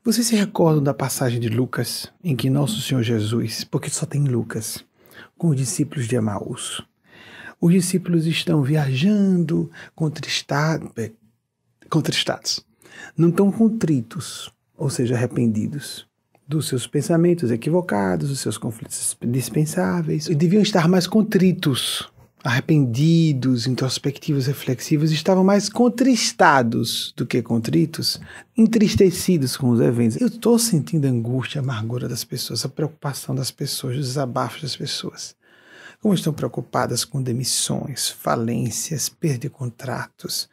Vocês se recordam da passagem de Lucas, em que Nosso Senhor Jesus, porque só tem Lucas, com os discípulos de Emaús. Os discípulos estão viajando contristados. Não estão contritos, ou seja, arrependidos dos seus pensamentos equivocados, dos seus conflitos dispensáveis. E deviam estar mais contritos, arrependidos, introspectivos, reflexivos. Estavam mais contristados do que contritos, entristecidos com os eventos. Eu estou sentindo a angústia, a amargura das pessoas, a preocupação das pessoas, os desabafos das pessoas. Como estão preocupadas com demissões, falências, perda de contratos,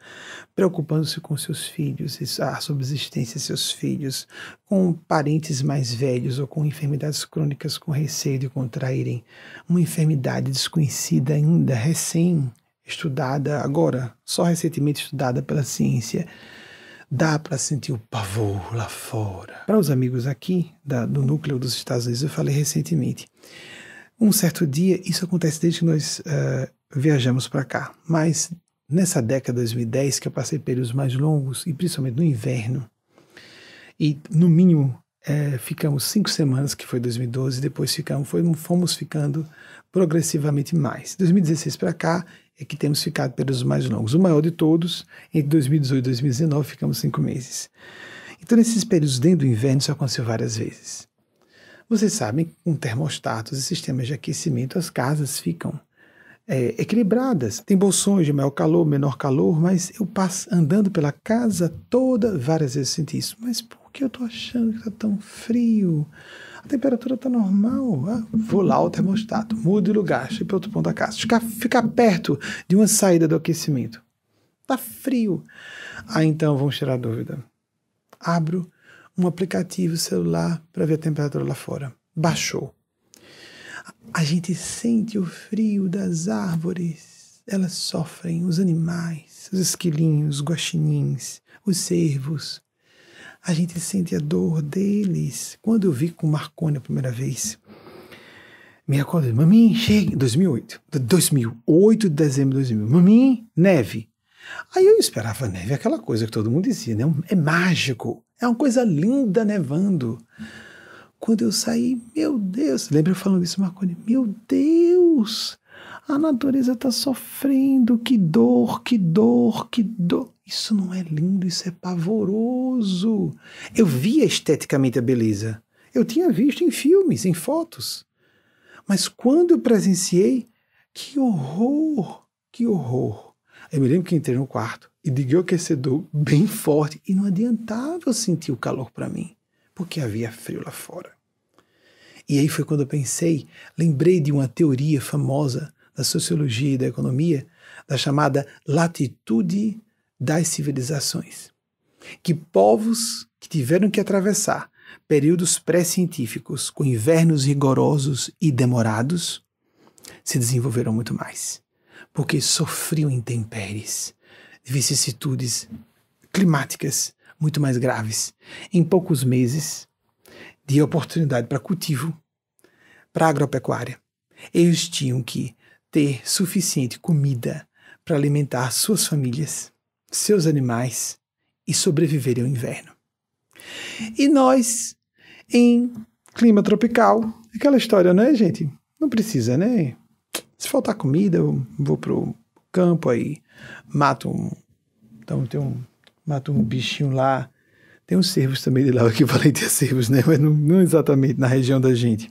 preocupando-se com seus filhos, a subsistência de seus filhos, com parentes mais velhos ou com enfermidades crônicas, com receio de contraírem uma enfermidade desconhecida ainda, recém-estudada, agora, só recentemente estudada pela ciência. Dá para sentir o pavor lá fora. Para os amigos aqui, do núcleo dos Estados Unidos, eu falei recentemente. Um certo dia, isso acontece desde que nós viajamos para cá, mas nessa década de 2010, que eu passei períodos mais longos, e principalmente no inverno, e no mínimo ficamos 5 semanas, que foi 2012, depois fomos ficando progressivamente mais. 2016 para cá é que temos ficado períodos mais longos. O maior de todos, entre 2018 e 2019, ficamos 5 meses. Então, nesses períodos dentro do inverno, isso aconteceu várias vezes. Vocês sabem que com termostatos e sistemas de aquecimento as casas ficam equilibradas. Tem bolsões de maior calor, menor calor, mas eu passo andando pela casa toda, várias vezes senti isso. Mas por que eu estou achando que está tão frio? A temperatura está normal. Vou lá ao termostato, mudo de lugar, chego para outro ponto da casa. Ficar perto de uma saída do aquecimento. Está frio. Então vamos tirar a dúvida. Abro um aplicativo celular para ver a temperatura lá fora. Baixou. A gente sente o frio das árvores. Elas sofrem, os animais, os esquilinhos, os guaxinins, os cervos. A gente sente a dor deles. Quando eu vi com o Marconi a primeira vez, me acordei. Mami, chega. 2008 de dezembro de 2000. Mami, neve. Aí eu esperava neve, aquela coisa que todo mundo dizia, né? É mágico. É uma coisa linda nevando. Quando eu saí, meu Deus, lembra eu falando isso, Marconi? Meu Deus, a natureza está sofrendo, que dor, que dor, que dor. Isso não é lindo, isso é pavoroso. Eu via esteticamente a beleza. Eu tinha visto em filmes, em fotos. Mas quando eu presenciei, que horror, que horror. Eu me lembro que entrei no quarto e liguei o aquecedor bem forte e não adiantava eu sentir o calor para mim, porque havia frio lá fora. E aí foi quando eu pensei, lembrei de uma teoria famosa da sociologia e da economia, da chamada latitude das civilizações, que povos que tiveram que atravessar períodos pré-científicos com invernos rigorosos e demorados se desenvolveram muito mais, porque sofriam intempéries, vicissitudes climáticas muito mais graves. Em poucos meses de oportunidade para cultivo, para agropecuária, eles tinham que ter suficiente comida para alimentar suas famílias, seus animais e sobreviverem ao inverno. E nós, em clima tropical, aquela história, né, gente? Não precisa, né? Se faltar comida, eu vou pro campo aí, mato um bichinho lá. Tem uns cervos também de lá, o equivalente a cervos, né? Mas não exatamente na região da gente.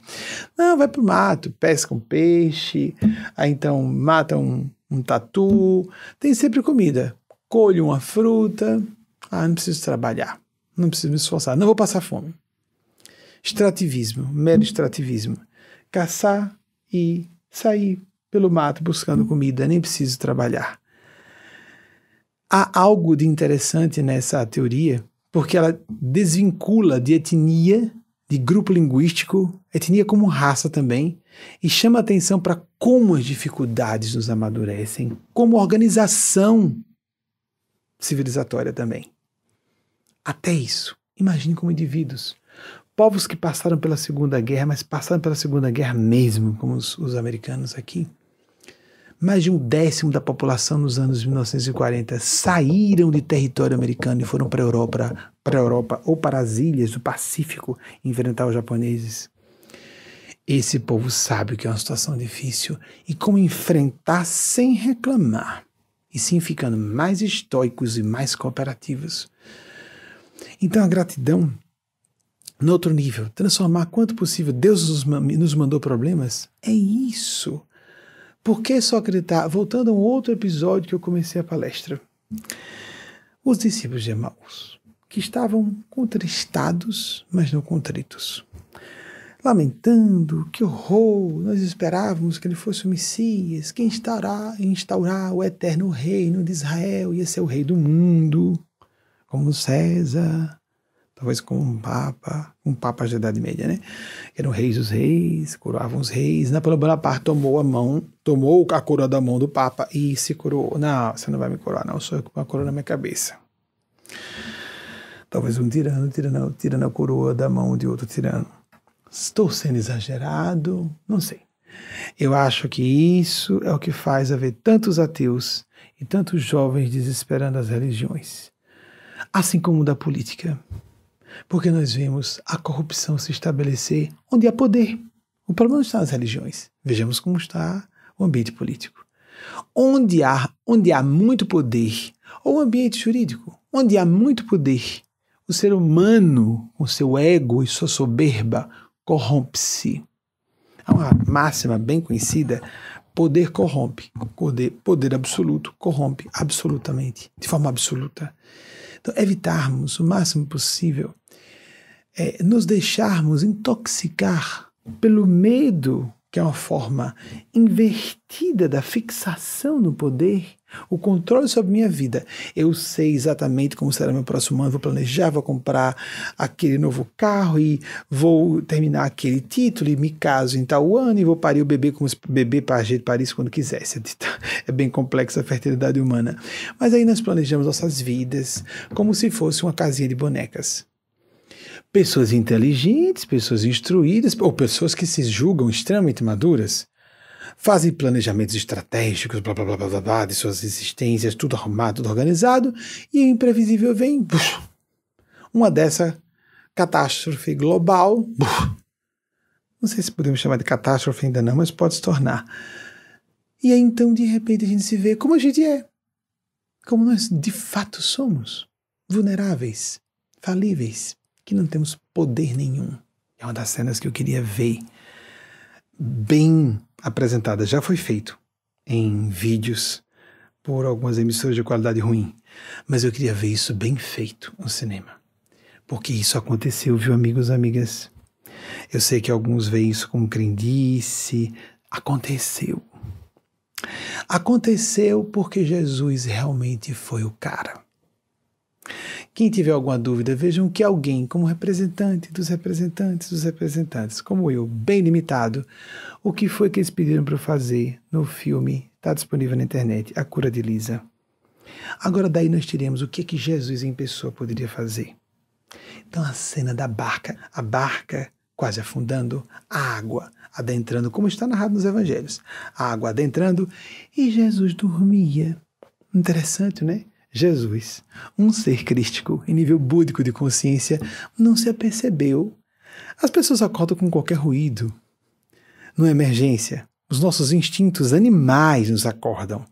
Não, vai pro mato, pesca um peixe, aí então mata um tatu, tem sempre comida. Colho uma fruta, não preciso trabalhar, não preciso me esforçar, não vou passar fome. Extrativismo, mero extrativismo. Caçar e sair pelo mato buscando comida, nem preciso trabalhar. Há algo de interessante nessa teoria, porque ela desvincula de etnia, de grupo linguístico, etnia como raça também, e chama atenção para como as dificuldades nos amadurecem, como organização civilizatória também. Até isso, imagine como indivíduos, povos que passaram pela Segunda Guerra, mas passaram pela Segunda Guerra mesmo, como os americanos aqui, Mais de 1/10 da população nos anos 1940 saíram de território americano e foram para a Europa ou para as ilhas do Pacífico enfrentar os japoneses. Esse povo sabe o que é uma situação difícil e como enfrentar sem reclamar, e sim ficando mais estoicos e mais cooperativos. Então a gratidão, no outro nível, transformar quanto possível, Deus nos mandou problemas, é isso. Por que só acreditar? Voltando a um outro episódio que eu comecei a palestra. Os discípulos de Emaús, que estavam contristados, mas não contritos. Lamentando, que horror, nós esperávamos que ele fosse o Messias, que instaurar o eterno reino de Israel, ia ser o rei do mundo, como César, talvez como um papa da Idade Média, né? Eram reis dos reis, coroavam os reis. Napoleão Bonaparte tomou a coroa da mão do papa e se coroou. Não, você não vai me coroar, não, sou eu com a coroa na minha cabeça. Talvez um tirando a coroa da mão de outro tirano. Estou sendo exagerado, não sei. Eu acho que isso é o que faz haver tantos ateus e tantos jovens desesperando as religiões. Assim como da política. Porque nós vemos a corrupção se estabelecer onde há poder. O problema não está nas religiões. Vejamos como está o ambiente político. Onde há muito poder, ou o ambiente jurídico, onde há muito poder, o ser humano, com seu ego e sua soberba, corrompe-se. Há uma máxima bem conhecida: poder corrompe. Poder absoluto corrompe absolutamente, de forma absoluta. Então, evitarmos o máximo possível nos deixarmos intoxicar pelo medo, que é uma forma invertida da fixação no poder, o controle sobre minha vida. Eu sei exatamente como será meu próximo ano, vou planejar, vou comprar aquele novo carro e vou terminar aquele título e me caso em tal ano e vou parir o bebê como bebê pajé de Paris quando quisesse. É bem complexa a fertilidade humana. Mas aí nós planejamos nossas vidas como se fosse uma casinha de bonecas. Pessoas inteligentes, pessoas instruídas, ou pessoas que se julgam extremamente maduras, fazem planejamentos estratégicos, blá, blá, blá, blá, blá, de suas existências, tudo arrumado, tudo organizado, e o imprevisível vem, uma dessa catástrofe global, não sei se podemos chamar de catástrofe ainda não, mas pode se tornar. E aí então, de repente, a gente se vê como a gente é, como nós de fato somos, vulneráveis, falíveis, que não temos poder nenhum. É uma das cenas que eu queria ver bem apresentada. Já foi feito em vídeos por algumas emissoras de qualidade ruim, mas eu queria ver isso bem feito no cinema. Porque isso aconteceu, viu, amigos e amigas? Eu sei que alguns veem isso como crendice. Aconteceu. Aconteceu porque Jesus realmente foi o cara. Quem tiver alguma dúvida, vejam que alguém, como representante dos representantes, como eu, bem limitado, o que foi que eles pediram para eu fazer no filme, está disponível na internet, A Cura de Lisa. Agora daí nós tiremos o que Jesus em pessoa poderia fazer. Então a cena da barca, a barca quase afundando, a água adentrando, como está narrado nos evangelhos, a água adentrando e Jesus dormia. Interessante, né? Jesus, um ser crístico em nível búdico de consciência, não se apercebeu. As pessoas acordam com qualquer ruído. Numa emergência, os nossos instintos animais nos acordam.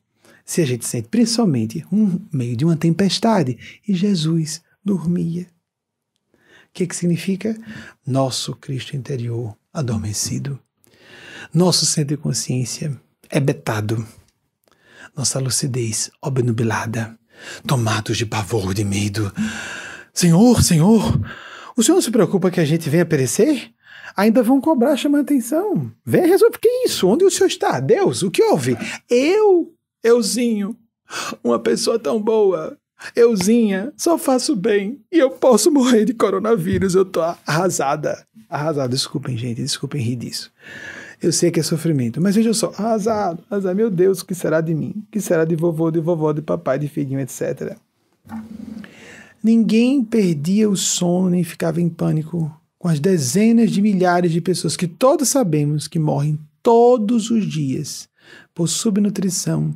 Se a gente sente principalmente no meio de uma tempestade, e Jesus dormia. O que significa? Nosso Cristo interior adormecido. Nosso centro de consciência hebetado. Nossa lucidez obnubilada. Tomados de pavor, de medo. Senhor, o senhor não se preocupa que a gente venha perecer? Ainda vão cobrar, chamando atenção. Vem resolver. Que isso? Onde o senhor está? Deus, o que houve? Euzinho, uma pessoa tão boa. Euzinha, só faço bem. E eu posso morrer de coronavírus. Eu tô arrasada. Desculpem, gente. Desculpem rir disso. Eu sei que é sofrimento, mas veja só, arrasado, meu Deus, o que será de mim? O que será de vovô, de papai, de filhinho, etc. Ninguém perdia o sono nem ficava em pânico com as dezenas de milhares de pessoas que todos sabemos que morrem todos os dias por subnutrição,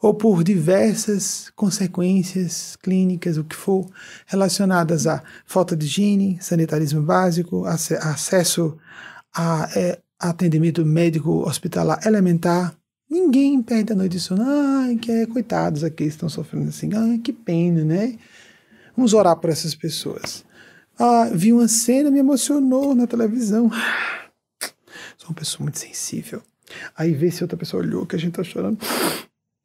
ou por diversas consequências clínicas, o que for, relacionadas à falta de higiene, sanitarismo básico, acesso a atendimento médico hospitalar elementar, ninguém perde a noite de sono. Ai, coitados aqueles que estão sofrendo assim. Ai, que pena, né? Vamos orar por essas pessoas. Vi uma cena, me emocionou na televisão. Sou uma pessoa muito sensível. Aí vê se outra pessoa olhou que a gente tá chorando.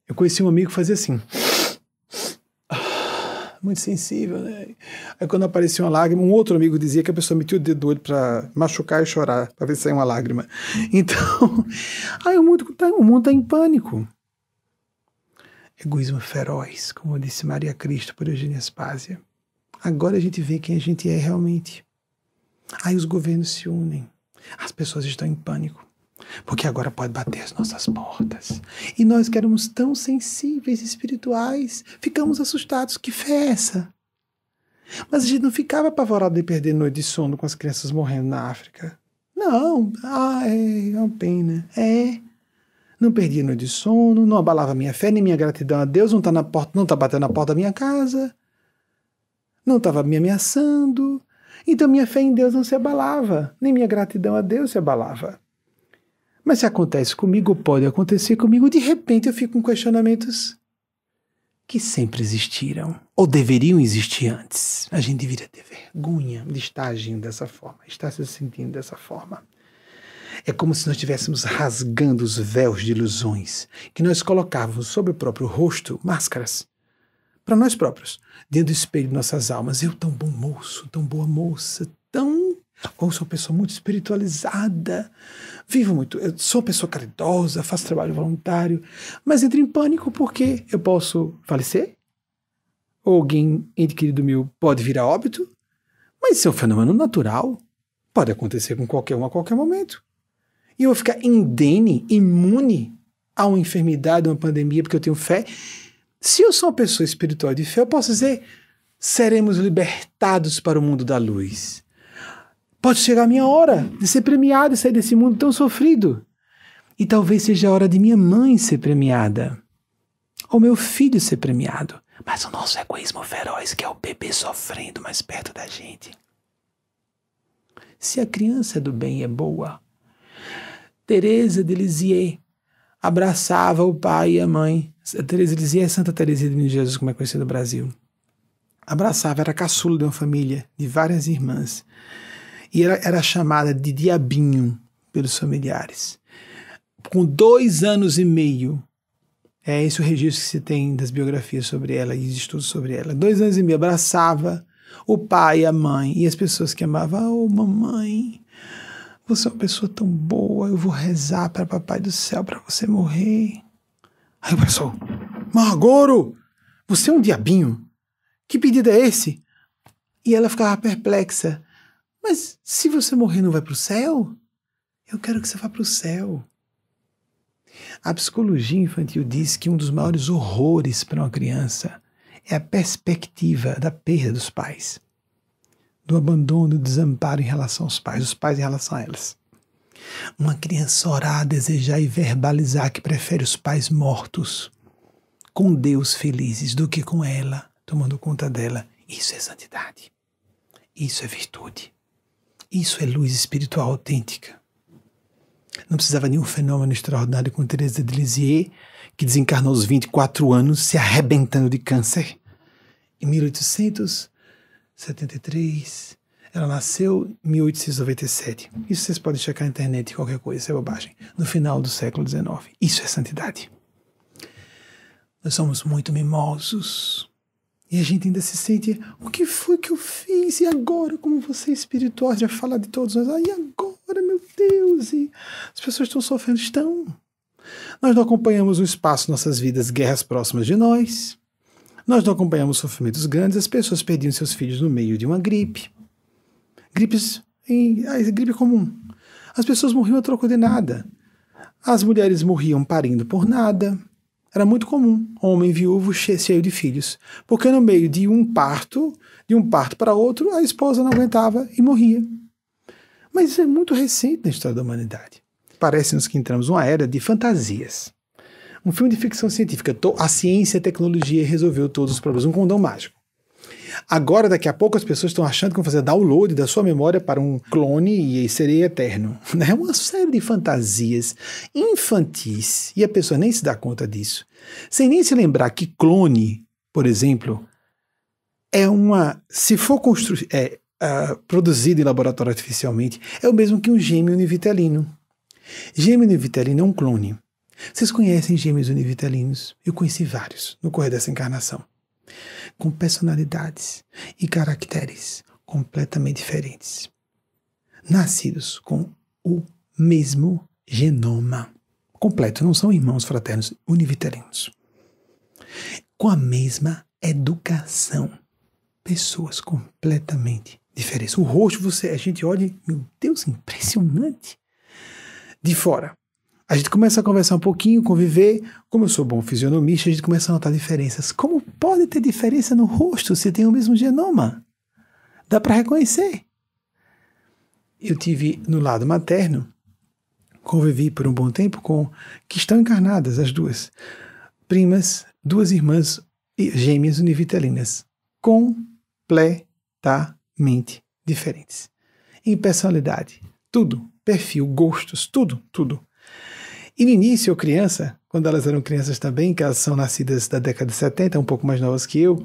Eu conheci um amigo que fazia assim. Muito sensível, né? Aí quando aparecia uma lágrima, um outro amigo dizia que a pessoa metia o dedo do olho pra machucar e chorar, pra ver se saia uma lágrima. Então, o mundo tá em pânico. Egoísmo feroz, como disse Maria Cristo por Eugênia Spásia. Agora a gente vê quem a gente é realmente. Aí os governos se unem. As pessoas estão em pânico. Porque agora pode bater as nossas portas. E nós que éramos tão sensíveis e espirituais, ficamos assustados. Que fé é essa? Mas a gente não ficava apavorado de perder noite de sono com as crianças morrendo na África. Não, é uma pena. Não perdia noite de sono, não abalava minha fé, nem minha gratidão a Deus, não tá batendo na porta da minha casa, não estava me ameaçando. Então minha fé em Deus não se abalava, nem minha gratidão a Deus se abalava. Mas se acontece comigo, ou pode acontecer comigo, de repente eu fico com questionamentos que sempre existiram, ou deveriam existir antes. A gente deveria ter vergonha de estar agindo dessa forma, estar se sentindo dessa forma. É como se nós estivéssemos rasgando os véus de ilusões que nós colocávamos sobre o próprio rosto, máscaras, para nós próprios, dentro do espelho de nossas almas. Eu tão bom moço, tão boa moça, ou sou uma pessoa muito espiritualizada, vivo muito, eu sou uma pessoa caridosa, faço trabalho voluntário, mas entro em pânico porque eu posso falecer, ou alguém, ente querido meu, pode vir a óbito, mas isso é um fenômeno natural, pode acontecer com qualquer um a qualquer momento. E eu vou ficar indene, imune a uma enfermidade, a uma pandemia, porque eu tenho fé. Se eu sou uma pessoa espiritual de fé, eu posso dizer, seremos libertados para o mundo da luz. Pode chegar a minha hora de ser premiado e sair desse mundo tão sofrido. E talvez seja a hora de minha mãe ser premiada, ou meu filho ser premiado. Mas o nosso egoísmo feroz, que é o bebê sofrendo mais perto da gente. Se a criança é do bem e é boa, Teresa de Lisieux abraçava o pai e a mãe. Teresa de Lisieux é Santa Teresinha de Jesus, como é conhecida no Brasil. Abraçava, era caçula de uma família, de várias irmãs. E era chamada de diabinho pelos familiares. Com 2 anos e meio, é esse o registro que se tem das biografias sobre ela e estudos sobre ela. 2 anos e meio, abraçava o pai e a mãe e as pessoas que amavam. Mamãe, você é uma pessoa tão boa, eu vou rezar para Papai do Céu para você morrer. Aí o pessoal, Margoro, você é um diabinho? Que pedido é esse? E ela ficava perplexa. Mas se você morrer não vai para o céu? Eu quero que você vá para o céu. A psicologia infantil diz que um dos maiores horrores para uma criança é a perspectiva da perda dos pais. Do abandono, do desamparo em relação aos pais, os pais em relação a elas. Uma criança orar, desejar e verbalizar que prefere os pais mortos com Deus felizes do que com ela, tomando conta dela. Isso é santidade. Isso é virtude. Isso é luz espiritual autêntica. Não precisava nenhum fenômeno extraordinário com Teresa de Lisieux, que desencarnou aos 24 anos, se arrebentando de câncer. Em 1873, ela nasceu em 1897. Isso vocês podem checar na internet, qualquer coisa, isso é bobagem. No final do século XIX. Isso é santidade. Nós somos muito mimosos. E a gente ainda se sente, o que foi que eu fiz? E agora, como você é espiritual, já fala de todos nós. E agora, meu Deus? E as pessoas estão sofrendo, estão. Nós não acompanhamos o espaço, nossas vidas, guerras próximas de nós. Nós não acompanhamos sofrimentos grandes. As pessoas perdiam seus filhos no meio de uma gripe. Gripe comum. As pessoas morriam a troco de nada. As mulheres morriam parindo por nada. Era muito comum, homem viúvo cheio de filhos. Porque no meio de um parto para outro, a esposa não aguentava e morria. Mas isso é muito recente na história da humanidade. parece-nos que entramos numa era de fantasias. Um filme de ficção científica. A ciência e a tecnologia resolveu todos os problemas. Um condão mágico. Agora, daqui a pouco, as pessoas estão achando que vão fazer download da sua memória para um clone e serei eterno. É uma série de fantasias infantis e a pessoa nem se dá conta disso. Sem nem se lembrar que clone, por exemplo, se for produzido em laboratório artificialmente, é o mesmo que um gêmeo univitelino. Gêmeo univitelino é um clone. Vocês conhecem gêmeos univitelinos? Eu conheci vários no correr dessa encarnação, com personalidades e caracteres completamente diferentes, nascidos com o mesmo genoma completo, não são irmãos fraternos univitelinos, com a mesma educação, pessoas completamente diferentes. O rosto, a gente olha, meu Deus, impressionante. De fora, a gente começa a conversar um pouquinho, conviver. Como eu sou bom fisionomista, a gente começa a notar diferenças. Como pode ter diferença no rosto se tem o mesmo genoma? Dá para reconhecer. Eu tive no lado materno, convivi por um bom tempo com que estão encarnadas as duas primas, duas irmãs gêmeas univitelinas, completamente diferentes. Em personalidade, tudo, perfil, gostos, tudo. E no início, quando elas eram crianças também, que elas são nascidas da década de 70, um pouco mais novas que eu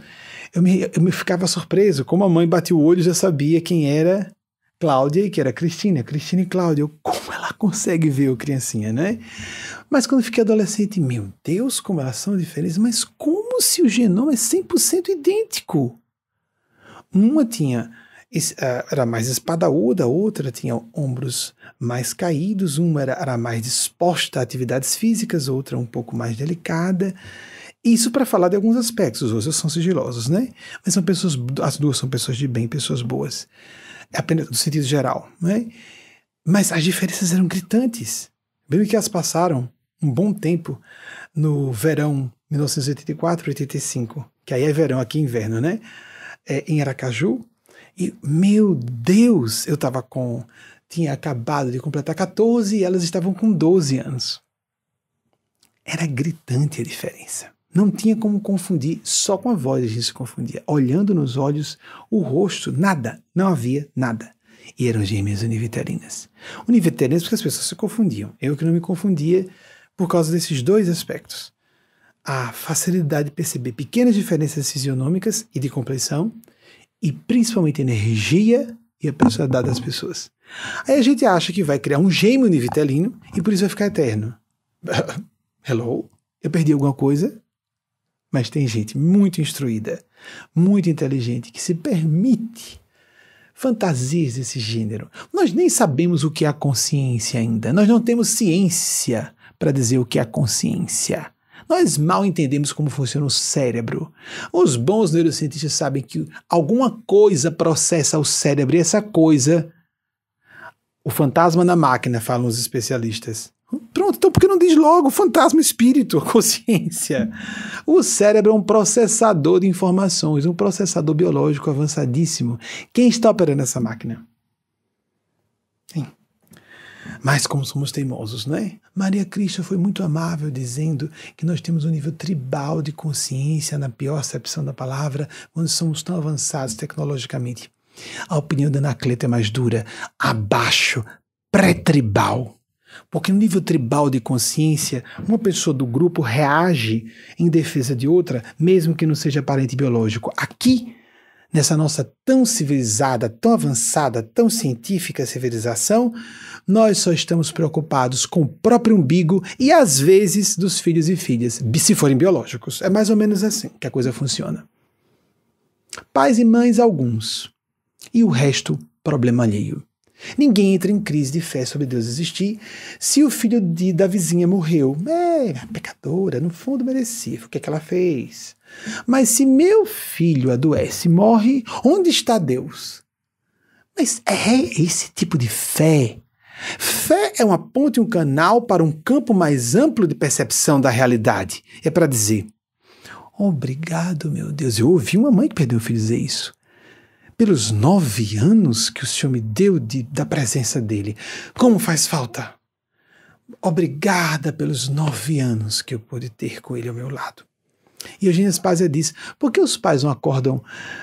me ficava surpreso. Como a mãe batia o olho, já sabia quem era Cláudia e que era Cristina e Cláudia. Como ela consegue ver o criancinha, né? Mas quando fiquei adolescente, meu Deus, como elas são diferentes, mas como se o genoma é 100% idêntico? Uma era mais espadaúda, a outra tinha ombros mais caídos, uma era mais disposta a atividades físicas, outra um pouco mais delicada. Isso para falar de alguns aspectos, os outros são sigilosos, né? Mas as duas são pessoas de bem, pessoas boas, apenas no sentido geral, né? Mas as diferenças eram gritantes. Mesmo que elas passaram um bom tempo no verão 1984-85, que aí é verão, aqui é inverno, né? Em Aracaju. E, meu Deus, tinha acabado de completar 14 e elas estavam com 12 anos. Era gritante a diferença. Não tinha como confundir, só com a voz a gente se confundia. Olhando nos olhos, o rosto, nada, não havia nada. E eram gêmeas univitelinas. Univitelinas porque as pessoas se confundiam. Eu que não me confundia por causa desses dois aspectos. A facilidade de perceber pequenas diferenças fisionômicas e de compleição, e principalmente a energia e a personalidade das pessoas. Aí a gente acha que vai criar um gêmeo univitelino e por isso vai ficar eterno. Hello? Eu perdi alguma coisa? Mas tem gente muito instruída, muito inteligente, que se permite fantasias desse gênero. Nós nem sabemos o que é a consciência ainda. Nós não temos ciência para dizer o que é a consciência. Nós mal entendemos como funciona o cérebro. Os bons neurocientistas sabem que alguma coisa processa o cérebro e essa coisa, o fantasma na máquina, falam os especialistas. Pronto, então por que não diz logo fantasma, espírito, consciência? O cérebro é um processador de informações, um processador biológico avançadíssimo. Quem está operando essa máquina? Sim. Mas como somos teimosos, né? Maria Cristo foi muito amável dizendo que nós temos um nível tribal de consciência, na pior acepção da palavra, quando somos tão avançados tecnologicamente. A opinião da Anacleto é mais dura, abaixo, pré-tribal. Porque no nível tribal de consciência, uma pessoa do grupo reage em defesa de outra, mesmo que não seja parente biológico. Aqui, nessa nossa tão civilizada, tão avançada, tão científica civilização, nós só estamos preocupados com o próprio umbigo e, às vezes, dos filhos e filhas, se forem biológicos. É mais ou menos assim que a coisa funciona. Pais e mães, alguns. E o resto, problema alheio. Ninguém entra em crise de fé sobre Deus existir se o filho da vizinha morreu. Pecadora, no fundo merecia. O que é que ela fez? Mas se meu filho adoece, morre, onde está Deus? Mas é esse tipo de fé. Fé é uma ponte, um canal para um campo mais amplo de percepção da realidade. É para dizer, obrigado, meu Deus. Eu ouvi uma mãe que perdeu o filho dizer isso. Pelos 9 anos que o Senhor me deu da presença dele. Como faz falta? Obrigada pelos 9 anos que eu pude ter com ele ao meu lado. E Eugênia Spazia diz, por que os pais não acordam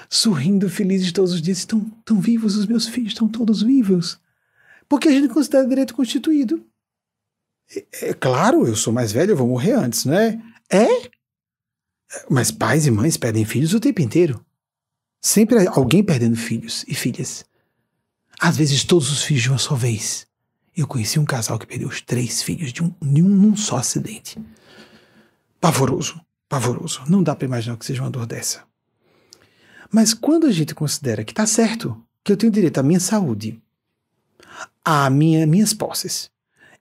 sorrindo, felizes todos os dias? Estão vivos, os meus filhos estão todos vivos. Porque a gente considera direito constituído. É claro, eu sou mais velho, eu vou morrer antes, não é? Mas pais e mães perdem filhos o tempo inteiro. Sempre alguém perdendo filhos e filhas. Às vezes todos os filhos de uma só vez. Eu conheci um casal que perdeu os 3 filhos num só acidente. Pavoroso. Pavoroso. Não dá para imaginar que seja uma dor dessa. Mas quando a gente considera que está certo, que eu tenho direito à minha saúde, minhas posses,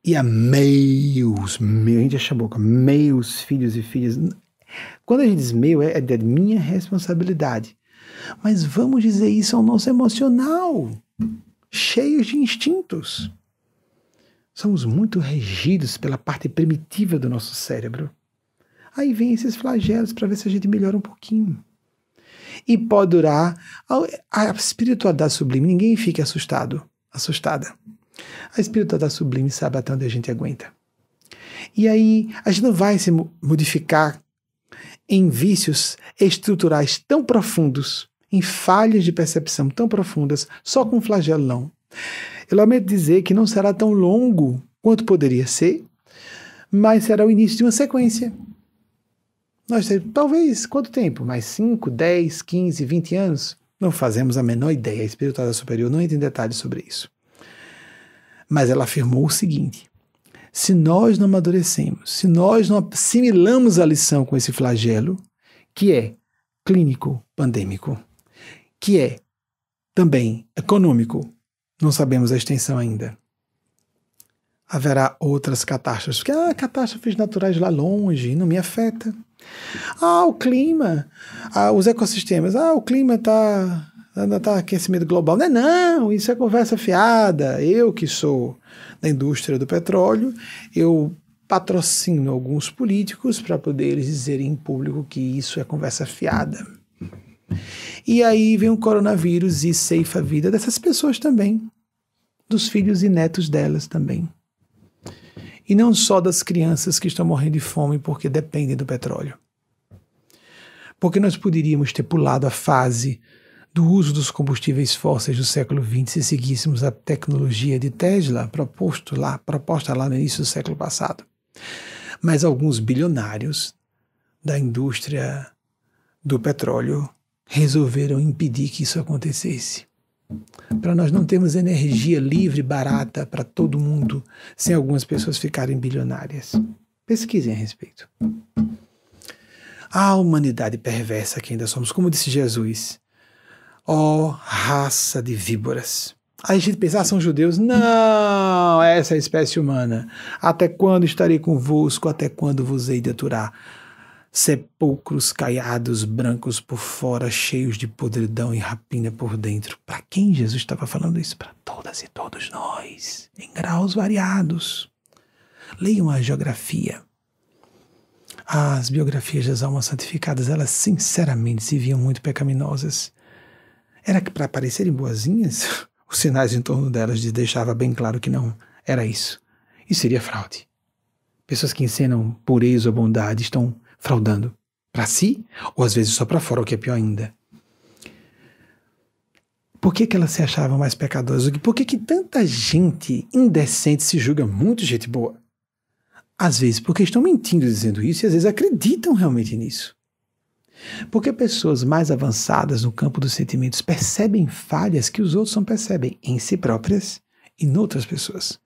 e a meus, a gente acha a boca, meus filhos e filhas. Quando a gente diz meu, é de minha responsabilidade. Mas vamos dizer isso ao nosso emocional, cheios de instintos. Somos muito regidos pela parte primitiva do nosso cérebro. Aí vem esses flagelos para ver se a gente melhora um pouquinho. E pode durar a espiritualidade sublime. Ninguém fique assustada. A espiritualidade sublime sabe até onde a gente aguenta. E aí a gente não vai se modificar em vícios estruturais tão profundos, em falhas de percepção tão profundas, só com flagelo não. Eu lamento dizer que não será tão longo quanto poderia ser, mas será o início de uma sequência. Nós temos, talvez, quanto tempo? Mais 5, 10, 15, 20 anos? Não fazemos a menor ideia. A espiritualidade superior não entra em detalhes sobre isso. Mas ela afirmou o seguinte: se nós não amadurecemos, se nós não assimilamos a lição com esse flagelo, que é clínico pandêmico, que é também econômico, não sabemos a extensão ainda, haverá outras catástrofes, porque catástrofes naturais lá longe, não me afeta. O clima, os ecossistemas, o clima ainda está aquecimento global. Não, isso é conversa fiada. Eu que sou da indústria do petróleo, eu patrocino alguns políticos para poder eles dizerem em público que isso é conversa fiada. E aí vem o coronavírus e ceifa a vida dessas pessoas também, dos filhos e netos delas também. E não só das crianças que estão morrendo de fome porque dependem do petróleo. Porque nós poderíamos ter pulado a fase do uso dos combustíveis fósseis do século XX se seguíssemos a tecnologia de Tesla proposta lá no início do século passado. Mas alguns bilionários da indústria do petróleo resolveram impedir que isso acontecesse. Para nós não termos energia livre, barata para todo mundo, sem algumas pessoas ficarem bilionárias. Pesquisem a respeito. A humanidade perversa que ainda somos, como disse Jesus. Raça de víboras. Aí a gente pensa, são judeus? Não, essa é a espécie humana. Até quando estarei convosco? Até quando vos hei de aturar? Sepulcros caiados, brancos por fora, cheios de podridão e rapina por dentro. Para quem Jesus estava falando isso? Para todas e todos nós, em graus variados. Leiam a geografia. As biografias das almas santificadas, elas sinceramente se viam muito pecaminosas. Era que para parecerem boazinhas, os sinais em torno delas deixava bem claro que não era isso. Isso seria fraude. Pessoas que encenam pureza ou bondade estão fraudando para si, ou às vezes só para fora, o que é pior ainda. Por que elas se achavam mais pecadoras? Por que tanta gente indecente se julga muito gente boa? Às vezes porque estão mentindo dizendo isso e às vezes acreditam realmente nisso. Porque pessoas mais avançadas no campo dos sentimentos percebem falhas que os outros não percebem em si próprias e em outras pessoas,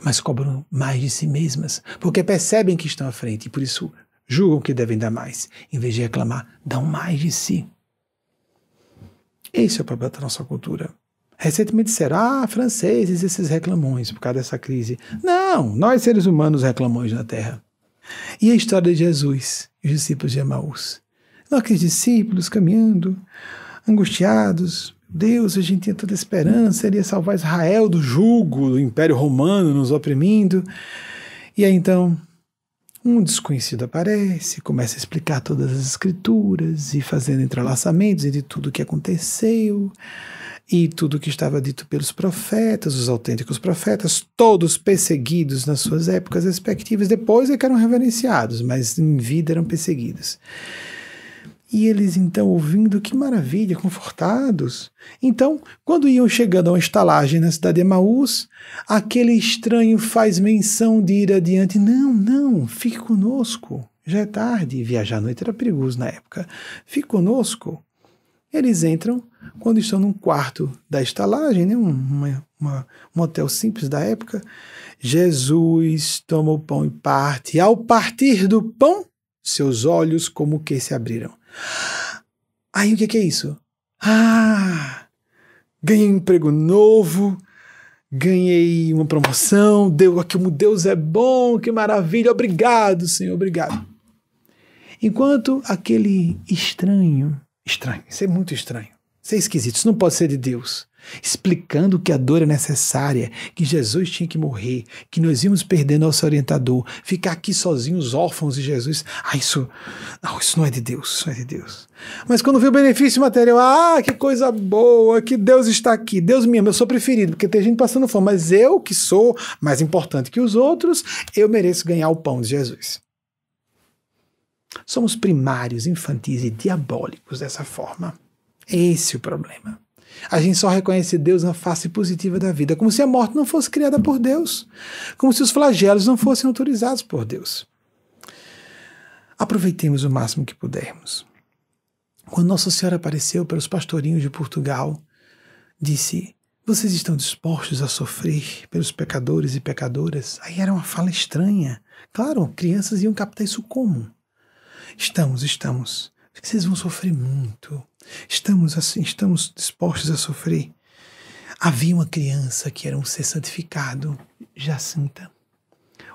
mas cobram mais de si mesmas, porque percebem que estão à frente e por isso julgam que devem dar mais. Em vez de reclamar, dão mais de si. Esse é o problema da nossa cultura. Recentemente disseram, franceses, esses reclamões por causa dessa crise. Não, nós seres humanos reclamões na Terra. E a história de Jesus e os discípulos de Emaús. Aqueles discípulos caminhando, angustiados. Deus, a gente tinha toda a esperança, ele ia salvar Israel do jugo do Império Romano nos oprimindo. E aí então, um desconhecido aparece, começa a explicar todas as escrituras e fazendo entrelaçamentos entre tudo o que aconteceu. e tudo que estava dito pelos profetas, os autênticos profetas, todos perseguidos nas suas épocas respectivas, depois é que eram reverenciados, mas em vida eram perseguidos. E eles então ouvindo, que maravilha, confortados. Então, quando iam chegando a uma estalagem na cidade de Emaús, aquele estranho faz menção de ir adiante. Não, fique conosco. Já é tarde, viajar à noite era perigoso na época. Fique conosco. Eles entram quando estão num quarto da estalagem, né? Um hotel simples da época. Jesus toma o pão e parte. E ao partir do pão, seus olhos como que se abriram. Aí o que é isso? Ganhei um emprego novo, ganhei uma promoção, Deus é bom, que maravilha, obrigado, Senhor, obrigado. Enquanto aquele estranho, isso é muito estranho, isso é esquisito, isso não pode ser de Deus, explicando que a dor é necessária, que Jesus tinha que morrer, que nós íamos perder nosso orientador, ficar aqui sozinhos, órfãos de Jesus. Isso não é de Deus, isso não é de Deus. Mas quando vê o benefício material, que coisa boa, que Deus está aqui, Deus me ama, eu sou preferido, porque tem gente passando fome, mas eu que sou mais importante que os outros, eu mereço ganhar o pão de Jesus. Somos primários, infantis e diabólicos dessa forma. Esse é o problema. A gente só reconhece Deus na face positiva da vida, como se a morte não fosse criada por Deus, como se os flagelos não fossem autorizados por Deus. Aproveitemos o máximo que pudermos. Quando Nossa Senhora apareceu pelos pastorinhos de Portugal, disse: vocês estão dispostos a sofrer pelos pecadores e pecadoras? Aí era uma fala estranha. Claro, crianças iam captar isso como? Estamos. Vocês vão sofrer muito. Estamos dispostos a sofrer. Havia uma criança que era um ser santificado, Jacinta.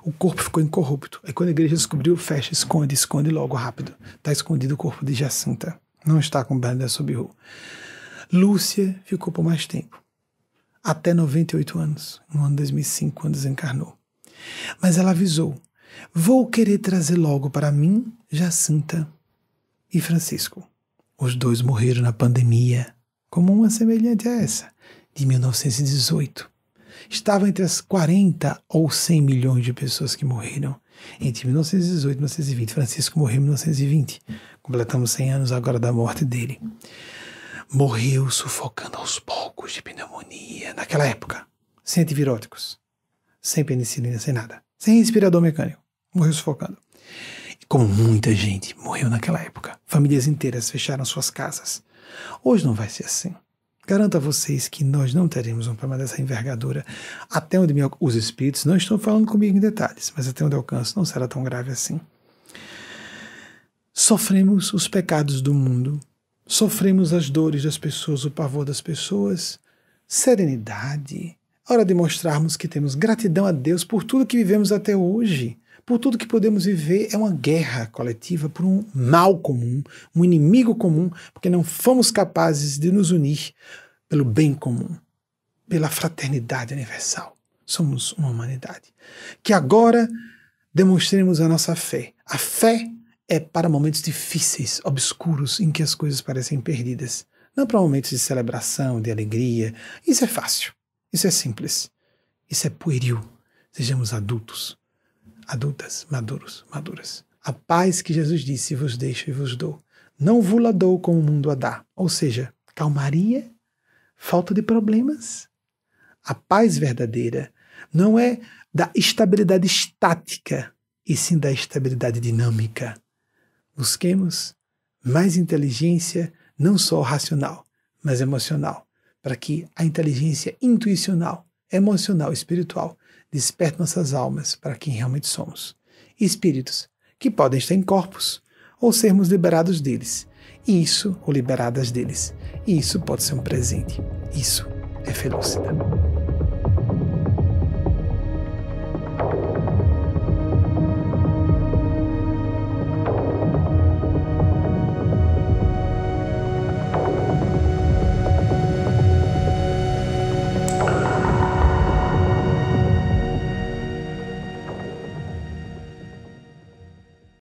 O corpo ficou incorrupto. Aí quando a igreja descobriu, fecha, esconde logo, rápido. Está escondido o corpo de Jacinta. Não está com Bernadette Soubirous. Lúcia ficou por mais tempo. Até 98 anos. No ano 2005, quando desencarnou. Mas ela avisou: vou querer trazer logo para mim Jacinta e Francisco. Os dois morreram na pandemia, como uma semelhante a essa, de 1918. Estava entre as 40 ou 100 milhões de pessoas que morreram entre 1918 e 1920. Francisco morreu em 1920. Completamos 100 anos agora da morte dele. Morreu sufocando aos poucos de pneumonia, naquela época, sem antiviróticos, sem penicilina, sem nada, sem respirador mecânico. Morreu sufocando. Como muita gente morreu naquela época. Famílias inteiras fecharam suas casas. Hoje não vai ser assim. Garanto a vocês que nós não teremos um problema dessa envergadura. Até onde os espíritos não estão falando comigo em detalhes, mas até onde eu alcanço não será tão grave assim. Sofremos os pecados do mundo. Sofremos as dores das pessoas, o pavor das pessoas. Serenidade. Hora de mostrarmos que temos gratidão a Deus por tudo que vivemos até hoje. Por tudo que podemos viver. É uma guerra coletiva por um mal comum, um inimigo comum, porque não fomos capazes de nos unir pelo bem comum, pela fraternidade universal. Somos uma humanidade. Que agora demonstremos a nossa fé. A fé é para momentos difíceis, obscuros, em que as coisas parecem perdidas. Não para momentos de celebração, de alegria. Isso é fácil. Isso é simples. Isso é pueril. Sejamos adultos. Adultas, maduras. A paz que Jesus disse: vos deixo e vos dou. Não vos-la dou como o mundo a dá. Ou seja, calmaria, falta de problemas. A paz verdadeira não é da estabilidade estática, e sim da estabilidade dinâmica. Busquemos mais inteligência, não só racional, mas emocional, para que a inteligência intuicional, emocional, espiritual, desperte nossas almas para quem realmente somos. Espíritos que podem estar em corpos ou sermos liberados deles. Isso, ou liberadas deles. E isso pode ser um presente. Isso é felicidade.